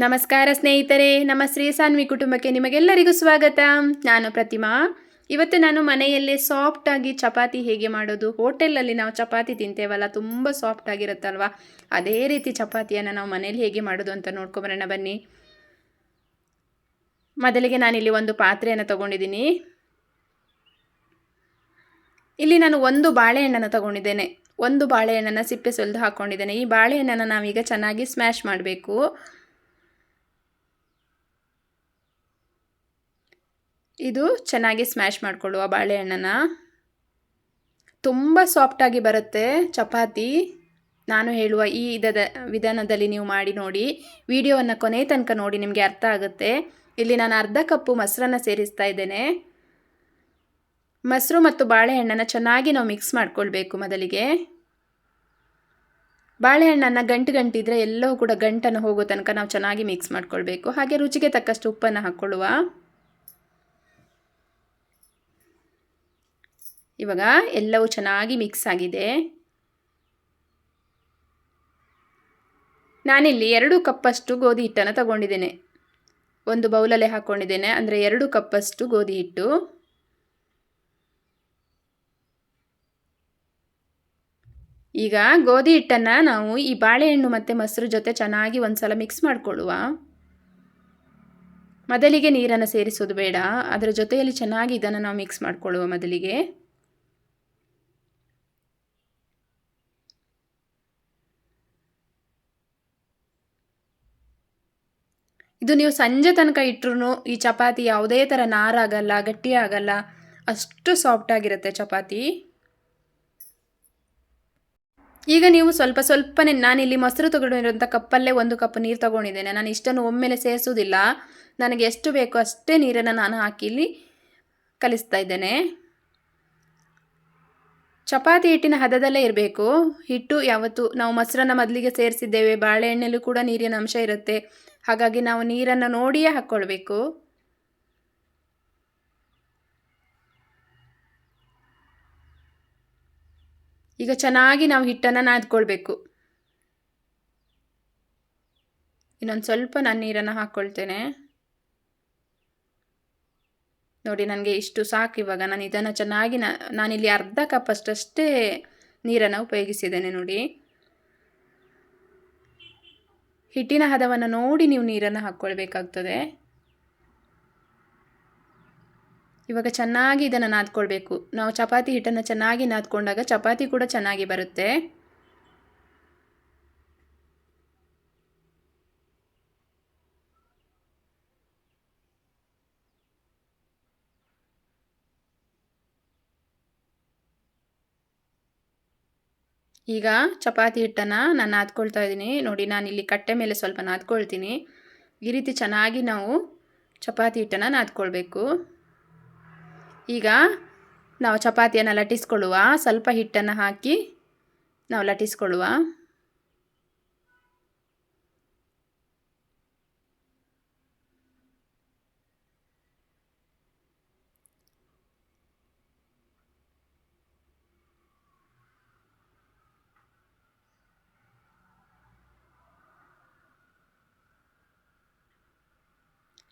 ನಮಸ್ಕಾರ ಸ್ನೇಹಿತರೆ, ನಮ್ಮ ಶ್ರೀ ಸಾನ್ವಿ ಕುಟುಂಬಕ್ಕೆ ನಿಮಗೆಲ್ಲರಿಗೂ ಸ್ವಾಗತ. ನಾನು ಪ್ರತಿಮಾ. ಇವತ್ತು ನಾನು ಮನೆಯಲ್ಲೇ ಸಾಫ್ಟಾಗಿ ಚಪಾತಿ ಹೇಗೆ ಮಾಡೋದು, ಹೋಟೆಲಲ್ಲಿ ನಾವು ಚಪಾತಿ ತಿಂತೇವಲ್ಲ, ತುಂಬ ಸಾಫ್ಟ್ ಆಗಿರುತ್ತಲ್ವ, ಅದೇ ರೀತಿ ಚಪಾತಿಯನ್ನು ನಾವು ಮನೇಲಿ ಹೇಗೆ ಮಾಡೋದು ಅಂತ ನೋಡ್ಕೊಬರೋಣ ಬನ್ನಿ. ಮೊದಲಿಗೆ ನಾನಿಲ್ಲಿ ಒಂದು ಪಾತ್ರೆಯನ್ನು ತಗೊಂಡಿದ್ದೀನಿ. ಇಲ್ಲಿ ನಾನು ಒಂದು ಬಾಳೆಹಣ್ಣನ್ನು ತಗೊಂಡಿದ್ದೇನೆ. ಒಂದು ಬಾಳೆಹಣ್ಣನ್ನು ಸಿಪ್ಪೆ ಸುಲಿದು ಹಾಕ್ಕೊಂಡಿದ್ದೇನೆ. ಈ ಬಾಳೆಹಣ್ಣನ್ನು ನಾವೀಗ ಚೆನ್ನಾಗಿ ಸ್ಮ್ಯಾಶ್ ಮಾಡಬೇಕು. ಇದು ಚೆನ್ನಾಗಿ ಸ್ಮ್ಯಾಶ್ ಮಾಡಿಕೊಳ್ಳುವ ಬಾಳೆಹಣ್ಣನ್ನು. ತುಂಬ ಸಾಫ್ಟಾಗಿ ಬರುತ್ತೆ ಚಪಾತಿ. ನಾನು ಹೇಳುವ ಈ ವಿಧಾನದಲ್ಲಿ ನೀವು ಮಾಡಿ ನೋಡಿ. ವಿಡಿಯೋವನ್ನು ಕೊನೆ ತನಕ ನೋಡಿ, ನಿಮಗೆ ಅರ್ಥ ಆಗುತ್ತೆ. ಇಲ್ಲಿ ನಾನು ಅರ್ಧ ಕಪ್ಪು ಮೊಸರನ್ನು ಸೇರಿಸ್ತಾ ಇದ್ದೇನೆ. ಮೊಸರು ಮತ್ತು ಬಾಳೆಹಣ್ಣನ್ನು ಚೆನ್ನಾಗಿ ನಾವು ಮಿಕ್ಸ್ ಮಾಡಿಕೊಳ್ಬೇಕು. ಮೊದಲಿಗೆ ಬಾಳೆಹಣ್ಣನ್ನು ಗಂಟಿದ್ರೆ ಎಲ್ಲವೂ ಕೂಡ ಗಂಟನ್ನು ಹೋಗೋ ತನಕ ನಾವು ಚೆನ್ನಾಗಿ ಮಿಕ್ಸ್ ಮಾಡಿಕೊಳ್ಬೇಕು. ಹಾಗೆ ರುಚಿಗೆ ತಕ್ಕಷ್ಟು ಉಪ್ಪನ್ನು ಹಾಕ್ಕೊಳ್ಳುವ. ಇವಾಗ ಎಲ್ಲವೂ ಚೆನ್ನಾಗಿ ಮಿಕ್ಸ್ ಆಗಿದೆ. ನಾನಿಲ್ಲಿ 2 ಕಪ್ಪಷ್ಟು ಗೋಧಿ ಹಿಟ್ಟನ್ನು ತಗೊಂಡಿದ್ದೇನೆ. ಒಂದು ಬೌಲಲ್ಲೇ ಹಾಕ್ಕೊಂಡಿದ್ದೇನೆ, ಅಂದರೆ 2 ಕಪ್ಪಷ್ಟು ಗೋಧಿ ಹಿಟ್ಟು. ಈಗ ಗೋಧಿ ಹಿಟ್ಟನ್ನು ನಾವು ಈ ಬಾಳೆಹಣ್ಣು ಮತ್ತು ಮೊಸರು ಜೊತೆ ಚೆನ್ನಾಗಿ ಒಂದ್ಸಲ ಮಿಕ್ಸ್ ಮಾಡಿಕೊಳ್ಳುವ. ಮೊದಲಿಗೆ ನೀರನ್ನು ಸೇರಿಸೋದು ಬೇಡ, ಅದರ ಜೊತೆಯಲ್ಲಿ ಚೆನ್ನಾಗಿ ಇದನ್ನು ನಾವು ಮಿಕ್ಸ್ ಮಾಡಿಕೊಳ್ಳುವ. ಮೊದಲಿಗೆ ಇದು ನೀವು ಸಂಜೆ ತನಕ ಇಟ್ಟರು ಈ ಚಪಾತಿ ಯಾವುದೇ ಥರ ನಾರಾಗಲ್ಲ, ಗಟ್ಟಿ ಆಗಲ್ಲ, ಅಷ್ಟು ಸಾಫ್ಟಾಗಿರುತ್ತೆ ಚಪಾತಿ. ಈಗ ನೀವು ಸ್ವಲ್ಪನೇ, ನಾನಿಲ್ಲಿ ಮೊಸರು ತಗೊಂಡಿರೋಂಥ ಕಪ್ಪಲ್ಲೇ 1 ಕಪ್ ನೀರು ತಗೊಂಡಿದ್ದೇನೆ. ನಾನು ಇಷ್ಟನ್ನು ಒಮ್ಮೆಲೆ ಸೇರಿಸೋದಿಲ್ಲ. ನನಗೆ ಎಷ್ಟು ಬೇಕೋ ಅಷ್ಟೇ ನೀರನ್ನು ನಾನು ಹಾಕಿ ಇಲ್ಲಿ ಕಲಿಸ್ತಾ ಇದ್ದೇನೆ. ಚಪಾತಿ ಹಿಟ್ಟಿನ ಹದದಲ್ಲೇ ಇರಬೇಕು. ಹಿಟ್ಟು ಯಾವತ್ತು ನಾವು ಮೊಸರನ್ನು ಮೊದಲಿಗೆ ಸೇರಿಸಿದ್ದೇವೆ, ಬಾಳೆಹಣ್ಣಲ್ಲೂ ಕೂಡ ನೀರಿನ ಅಂಶ ಇರುತ್ತೆ. ಹಾಗಾಗಿ ನಾವು ನೀರನ್ನು ನೋಡಿಯೇ ಹಾಕ್ಕೊಳ್ಬೇಕು. ಈಗ ಚೆನ್ನಾಗಿ ನಾವು ಹಿಟ್ಟನ್ನು ನಾದ್ಕೊಳ್ಬೇಕು. ಇನ್ನೊಂದು ಸ್ವಲ್ಪ ನಾನು ನೀರನ್ನು ಹಾಕ್ಕೊಳ್ತೇನೆ. ನೋಡಿ, ನನಗೆ ಇಷ್ಟು ಸಾಕು. ಇವಾಗ ನಾನು ಇದನ್ನು ಚೆನ್ನಾಗಿ ನಾನಿಲ್ಲಿ ಅರ್ಧ ಕಪ್ ಅಷ್ಟೇ ನೀರನ್ನು ಉಪಯೋಗಿಸಿದ್ದೇನೆ. ನೋಡಿ, ಹಿಟ್ಟಿನ ಹದವನ್ನು ನೋಡಿ ನೀವು ನೀರನ್ನು ಹಾಕ್ಕೊಳ್ಬೇಕಾಗ್ತದೆ. ಇವಾಗ ಚೆನ್ನಾಗಿ ಇದನ್ನು ನಾದ್ಕೊಳ್ಬೇಕು. ನಾವು ಚಪಾತಿ ಹಿಟ್ಟನ್ನು ಚೆನ್ನಾಗಿ ನಾದ್ಕೊಂಡಾಗ ಚಪಾತಿ ಕೂಡ ಚೆನ್ನಾಗಿ ಬರುತ್ತೆ. ಈಗ ಚಪಾತಿ ಹಿಟ್ಟನ್ನು ನಾನು ನಾದ್ಕೊಳ್ತಾ ಇದ್ದೀನಿ. ನೋಡಿ, ನಾನಿಲ್ಲಿ ಕಟ್ಟೆ ಮೇಲೆ ಸ್ವಲ್ಪ ನಾದ್ಕೊಳ್ತೀನಿ. ಈ ರೀತಿ ಚೆನ್ನಾಗಿ ನಾವು ಚಪಾತಿ ಹಿಟ್ಟನ್ನು ನಾದ್ಕೊಳ್ಬೇಕು. ಈಗ ನಾವು ಚಪಾತಿಯನ್ನು ಲಟ್ಟಿಸ್ಕೊಳ್ಳುವ. ಸ್ವಲ್ಪ ಹಿಟ್ಟನ್ನು ಹಾಕಿ ನಾವು ಲಟ್ಟಿಸ್ಕೊಳ್ಳುವ.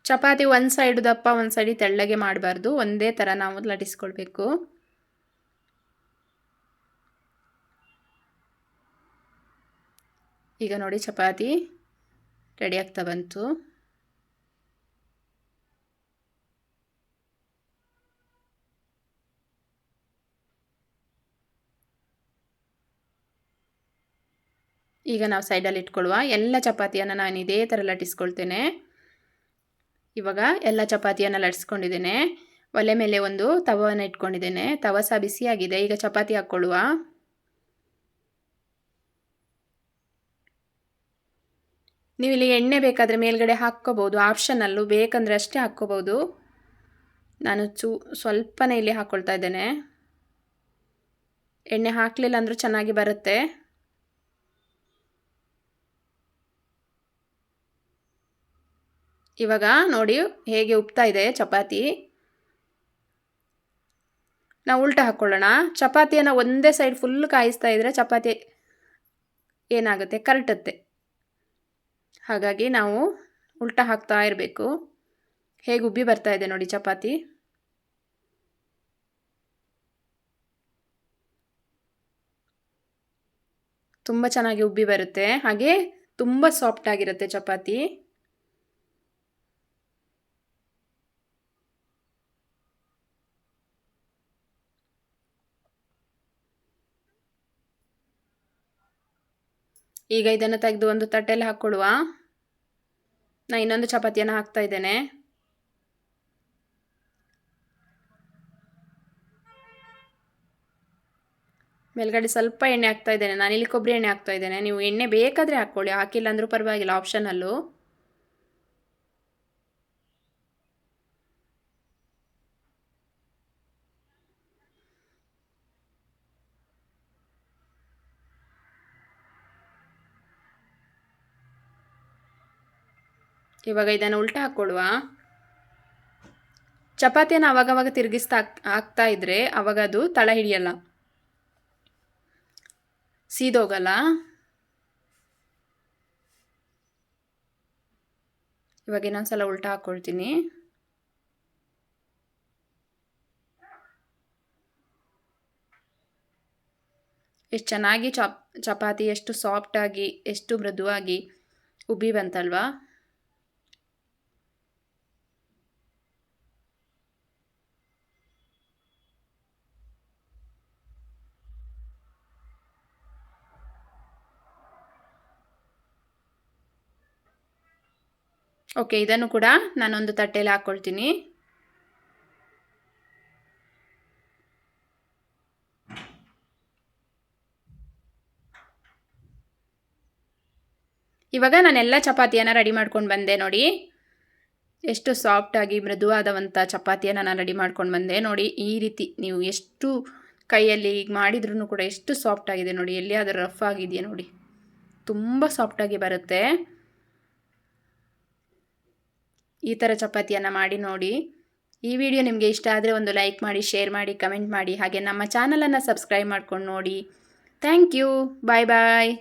ಚಪಾತಿ ಒಂದು ಸೈಡು ದಪ್ಪ, ಒಂದು ಸೈಡಿ ತೆಳ್ಳಗೆ ಮಾಡಬಾರ್ದು. ಒಂದೇ ಥರ ನಾವು ಲಟ್ಟಿಸ್ಕೊಳ್ಬೇಕು. ಈಗ ನೋಡಿ, ಚಪಾತಿ ರೆಡಿ ಆಗ್ತಾ ಬಂತು. ಈಗ ನಾವು ಸೈಡಲ್ಲಿ ಇಟ್ಕೊಳ್ಳುವ. ಎಲ್ಲ ಚಪಾತಿಯನ್ನು ನಾನು ಇದೇ ಥರ ಲಟ್ಟಿಸ್ಕೊಳ್ತೇನೆ. ಇವಾಗ ಎಲ್ಲ ಚಪಾತಿಯನ್ನು ಲಟ್ಟಿಸ್ಕೊಂಡಿದ್ದೇನೆ. ಒಲೆ ಮೇಲೆ ಒಂದು ತವವನ್ನು ಇಟ್ಕೊಂಡಿದ್ದೇನೆ. ತವ ಸಹ ಬಿಸಿಯಾಗಿದೆ. ಈಗ ಚಪಾತಿ ಹಾಕ್ಕೊಳ್ಳುವ. ನೀವು ಇಲ್ಲಿ ಎಣ್ಣೆ ಬೇಕಾದರೆ ಮೇಲ್ಗಡೆ ಹಾಕ್ಕೋಬೋದು, ಆಪ್ಷನಲ್ಲು. ಬೇಕಂದರೆ ಅಷ್ಟೇ ಹಾಕ್ಕೋಬೋದು. ನಾನು ಸ್ವಲ್ಪನೇ ಇಲ್ಲಿ ಹಾಕ್ಕೊಳ್ತಾ ಇದ್ದೇನೆ. ಎಣ್ಣೆ ಹಾಕಲಿಲ್ಲ ಅಂದರೂ ಚೆನ್ನಾಗಿ ಬರುತ್ತೆ. ಇವಾಗ ನೋಡಿ ಹೇಗೆ ಉಪ್ತಾ ಇದೆ ಚಪಾತಿ. ನಾವು ಉಲ್ಟಾ ಹಾಕ್ಕೊಳ್ಳೋಣ. ಚಪಾತಿಯನ್ನು ಒಂದೇ ಸೈಡ್ ಫುಲ್ ಕಾಯಿಸ್ತಾ ಇದ್ದರೆ ಚಪಾತಿ ಏನಾಗುತ್ತೆ, ಕರಟುತ್ತೆ. ಹಾಗಾಗಿ ನಾವು ಉಲ್ಟಾ ಹಾಕ್ತಾ ಇರಬೇಕು. ಹೇಗೆ ಉಬ್ಬಿ ಬರ್ತಾ ಇದೆ ನೋಡಿ ಚಪಾತಿ. ತುಂಬ ಚೆನ್ನಾಗಿ ಉಬ್ಬಿ ಬರುತ್ತೆ, ಹಾಗೆ ತುಂಬ ಸಾಫ್ಟ್ ಆಗಿರುತ್ತೆ ಚಪಾತಿ. ಈಗ ಇದನ್ನು ತೆಗೆದು ಒಂದು ತಟ್ಟೆಯಲ್ಲಿ ಹಾಕ್ಕೊಡುವ. ನಾನು ಇನ್ನೊಂದು ಚಪಾತಿಯನ್ನು ಹಾಕ್ತಾ ಇದ್ದೇನೆ. ಮೇಲ್ಗಡೆ ಸ್ವಲ್ಪ ಎಣ್ಣೆ ಹಾಕ್ತಾ ಇದ್ದೇನೆ. ನಾನಿಲ್ಲಿ ಕೊಬ್ಬರಿ ಎಣ್ಣೆ ಹಾಕ್ತಾ ಇದ್ದೇನೆ. ನೀವು ಎಣ್ಣೆ ಬೇಕಾದರೆ ಹಾಕ್ಕೊಳ್ಳಿ, ಹಾಕಿಲ್ಲ ಅಂದರೂ ಪರವಾಗಿಲ್ಲ, ಆಪ್ಷನಲ್ಲು. ಇವಾಗ ಇದನ್ನು ಉಲ್ಟಾ ಹಾಕ್ಕೊಡುವ. ಚಪಾತಿಯನ್ನು ಅವಾಗವಾಗ ತಿರುಗಿಸ್ತಾ ಹಾಕ್ತಾ ಇದ್ರೆ ಅವಾಗ ಅದು ತಳ ಹಿಡಿಯಲ್ಲ, ಸೀದೋಗಲ್ಲ. ಇವಾಗ ಇನ್ನೊಂದ್ಸಲ ಉಲ್ಟಾ ಹಾಕ್ಕೊಳ್ತೀನಿ. ಎಷ್ಟು ಚೆನ್ನಾಗಿ ಚಪಾತಿ ಎಷ್ಟು ಸಾಫ್ಟಾಗಿ ಎಷ್ಟು ಮೃದುವಾಗಿ ಉಬ್ಬಿ ಬಂತಲ್ವಾ. ಓಕೆ, ಇದನ್ನು ಕೂಡ ನಾನೊಂದು ತಟ್ಟೆಯಲ್ಲಿ ಹಾಕ್ಕೊಳ್ತೀನಿ. ಇವಾಗ ನಾನೆಲ್ಲ ಚಪಾತಿಯನ್ನು ರೆಡಿ ಮಾಡ್ಕೊಂಡು ಬಂದೆ ನೋಡಿ. ಎಷ್ಟು ಸಾಫ್ಟಾಗಿ ಮೃದುವಾದವಂಥ ಚಪಾತಿಯನ್ನು ನಾನು ರೆಡಿ ಮಾಡ್ಕೊಂಡು ಬಂದೆ ನೋಡಿ. ಈ ರೀತಿ ನೀವು ಎಷ್ಟು ಕೈಯಲ್ಲಿ ಈಗ ಮಾಡಿದ್ರೂ ಕೂಡ ಎಷ್ಟು ಸಾಫ್ಟಾಗಿದೆ ನೋಡಿ. ಎಲ್ಲಿಯಾದರೂ ರಫ್ ಆಗಿದೆಯಾ ನೋಡಿ, ತುಂಬ ಸಾಫ್ಟಾಗಿ ಬರುತ್ತೆ. ಈ ಥರ ಚಪಾತಿಯನ್ನು ಮಾಡಿ ನೋಡಿ. ಈ ವಿಡಿಯೋ ನಿಮಗೆ ಇಷ್ಟ ಆದರೆ ಒಂದು ಲೈಕ್ ಮಾಡಿ, ಶೇರ್ ಮಾಡಿ, ಕಮೆಂಟ್ ಮಾಡಿ, ಹಾಗೆ ನಮ್ಮ ಚಾನಲನ್ನು ಸಬ್ಸ್ಕ್ರೈಬ್ ಮಾಡ್ಕೊಂಡು ನೋಡಿ. Thank you. Bye bye.